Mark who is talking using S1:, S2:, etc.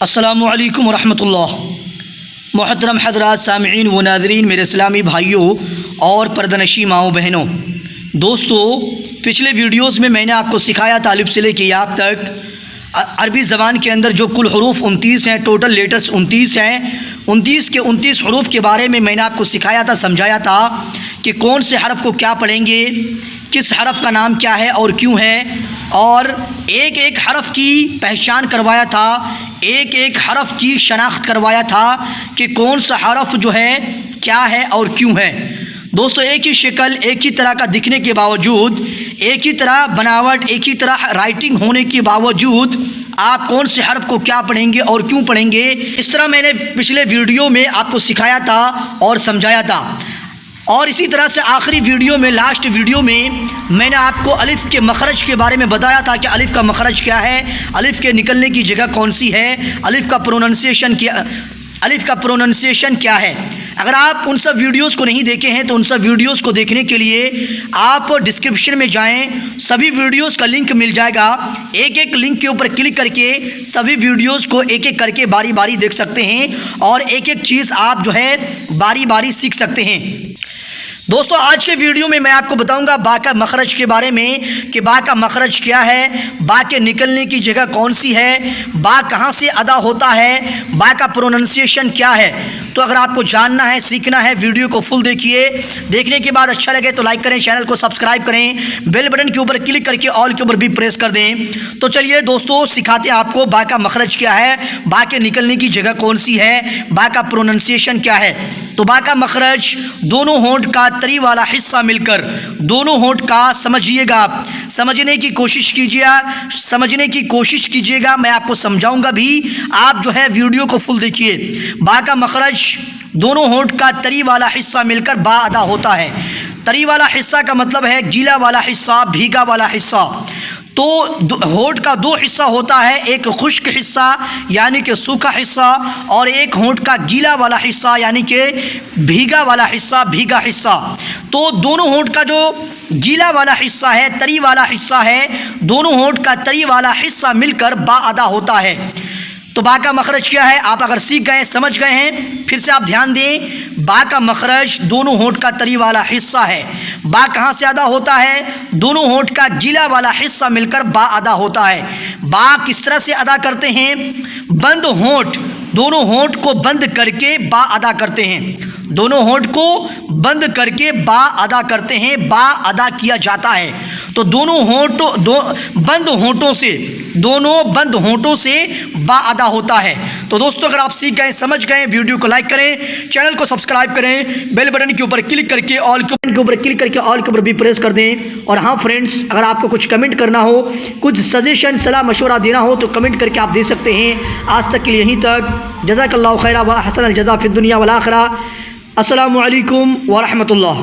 S1: अस्सलामुअलैकुम वरहमतुल्लाह। मोहतरम हज़रात, सामईन व नाज़रीन, मेरे इस्लामी भाइयों और पर्दनशी माओ बहनों, दोस्तों, पिछले वीडियोस में मैंने आपको सिखाया था अलिफ से लेकर याब तक अरबी ज़बान के अंदर जो कुल हरूफ 29 हैं, टोटल लेटर्स 29 हैं। 29 के 29 हरूफ के बारे में मैंने आपको सिखाया था, समझाया था कि कौन से हरफ को क्या पढ़ेंगे, किस हरफ का नाम क्या है और क्यों है, और एक एक हरफ की पहचान करवाया था, एक एक हरफ की शनाख्त करवाया था कि कौन सा हरफ जो है क्या है और क्यों है। दोस्तों, एक ही शक्ल, एक ही तरह का दिखने के बावजूद, एक ही तरह बनावट, एक ही तरह राइटिंग होने के बावजूद आप कौन से हरफ को क्या पढ़ेंगे और क्यों पढ़ेंगे, इस तरह मैंने पिछले वीडियो में आपको सिखाया था और समझाया था। और इसी तरह से आखिरी वीडियो में, लास्ट वीडियो में, मैंने आपको अलिफ़ के मखरज के बारे में बताया था कि अलिफ़ का मखरज क्या है, अलिफ़ के निकलने की जगह कौन सी है, अलिफ़ का प्रोनंसिएशन क्या है। अगर आप उन सब वीडियोस को नहीं देखे हैं तो उन सब वीडियोस को देखने के लिए आप डिस्क्रिप्शन में जाएं, सभी वीडियोस का लिंक मिल जाएगा। एक एक लिंक के ऊपर क्लिक करके सभी वीडियोस को एक एक करके बारी बारी देख सकते हैं और एक एक चीज़ आप जो है बारी बारी सीख सकते हैं। दोस्तों, आज के वीडियो में मैं आपको बताऊंगा बा का मखरज के बारे में कि बा का मखरज क्या है, बा के निकलने की जगह कौन सी है, बा कहाँ से अदा होता है, बा का प्रोनंसिएशन क्या है। तो अगर आपको जानना है, सीखना है, वीडियो को फुल देखिए। देखने के बाद अच्छा लगे तो लाइक करें, चैनल को सब्सक्राइब करें, बेल बटन के ऊपर क्लिक करके ऑल के ऊपर भी प्रेस कर दें। तो चलिए दोस्तों, सिखाते हैं आपको बा का मखरज क्या है, बा के निकलने की जगह कौन सी है, बा का प्रोनंसिएशन क्या है। तो बा का मखरज दोनों होंठ का तरी वाला हिस्सा मिलकर, दोनों होंठ का समझिएगा, समझने की कोशिश कीजिएगा। मैं आपको समझाऊंगा भी, आप जो है वीडियो को फुल देखिए। बा का मखरज दोनों होंठ का तरी वाला हिस्सा मिलकर बा अदा होता है। तरी वाला हिस्सा का मतलब है गीला वाला हिस्सा, भीगा वाला हिस्सा। तो होंठ का दो हिस्सा होता है, एक खुश्क हिस्सा यानी कि सूखा हिस्सा, और एक होंठ का गीला वाला हिस्सा यानी कि भीगा वाला हिस्सा, भीगा हिस्सा। तो दोनों होंठ का जो गीला वाला हिस्सा है, तरी वाला हिस्सा है, दोनों होंठ का तरी वाला हिस्सा मिलकर बा अदा होता है। तो बा का मखरज क्या है, आप अगर सीख गए, समझ गए हैं, फिर से आप ध्यान दें। बा का मखरज दोनों होंठ का तरी वाला हिस्सा है। बा कहाँ से अदा होता है, दोनों होंठ का गीला वाला हिस्सा मिलकर बा अदा होता है। बा किस तरह से अदा करते हैं, बंद होंठ, दोनों होंठ को बंद करके बा अदा करते हैं, दोनों होंठ को बंद करके बा अदा करते हैं, बा अदा किया जाता है। तो दोनों बंद होंठों से बा अदा होता है। तो दोस्तों, अगर आप सीख गए, समझ गए, वीडियो को लाइक करें, चैनल को सब्सक्राइब करें, बेल बटन के ऊपर क्लिक करके ऑल के ऊपर भी प्रेस कर दें। और हाँ फ्रेंड्स, अगर आपको कुछ कमेंट करना हो, कुछ सजेशन, सलाह मशवरा देना हो तो कमेंट करके आप दे सकते हैं। आज तक के लिए यहीं तक। जज़ाकल्लाहु खैरा व हसन अल जज़ा फ़िद दुनिया वल आखिरा। अस्सलामु अलैकुम व रहमतुल्लाह।